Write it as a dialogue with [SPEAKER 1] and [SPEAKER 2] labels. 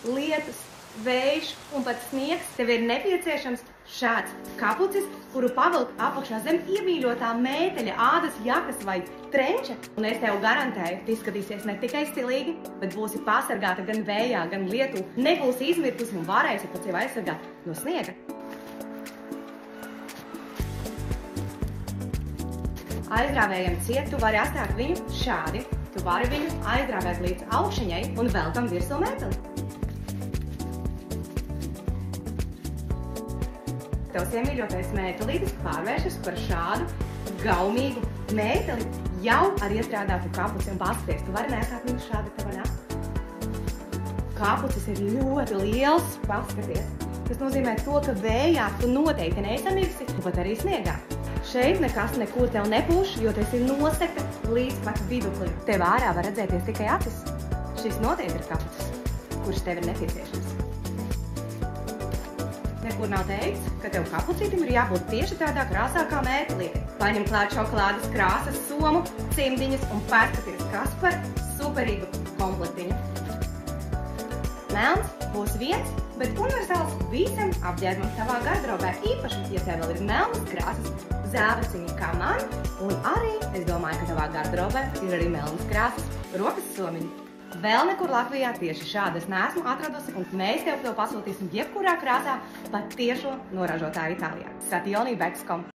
[SPEAKER 1] lietus, vējš un pat sniegs, tev ir nepieciešams šāds kapucis, kuru pavilkt apakšā zem iemīļotā mēteļa, ādas jakas vai trenča. Un es tev garantēju, tu izskatīsies ne tikai stilīgi, bet būsi pasargāta gan vējā, gan lietū, nebūsi izmirkusi un varēsi pat sevi aizsargāt no sniega. Aizrāvējam ciet, tu vari atstāt viņu šādi. Tu vari viņu aizrāvēt līdz augšaņai un velkam virsū mēteli. Tavs iemīļotais mētelītis pārvēršas par šādu gaumīgu mēteli jau ar iestrādātu kapuci un paskaties. Tu vari nesāt viņu šādi tava nāk. Kapucis ir ļoti liels, paskaties. Tas nozīmē to, ka vējā tu noteikti nesamirsi, pat arī sniegā. Šeit nekas neko tev nepūš, jo tas ir nosekta līdz pat viduklim. Tev ārā var redzēties tikai acis. Šis noteikti ir kapucis, kurš tev ir nepieciešams. Nekur nav teikts, ka tev kapucītim ir jābūt tieši tādā krāsā kā mētelīte. Paņem klāt šokolādes krāsas somu, cimdiņas un paskaties, kas par superīgu komplektiņu. Melns būs viens, bet universāls visam apģērbam tavā gardrobē, īpaši, ja tev vēl ir melnas krāsas zābaciņi kā man, un arī, es domāju, ka tavā gardrobē ir arī melnas krāsas rokas somiņi. Vēl nekur Latvijā tieši šādas neesmu atradusi, un mēs tev to pasūtīsim jebkurā krāsā, pat tiešo noražotāju Itālijā. Sationi Bex.com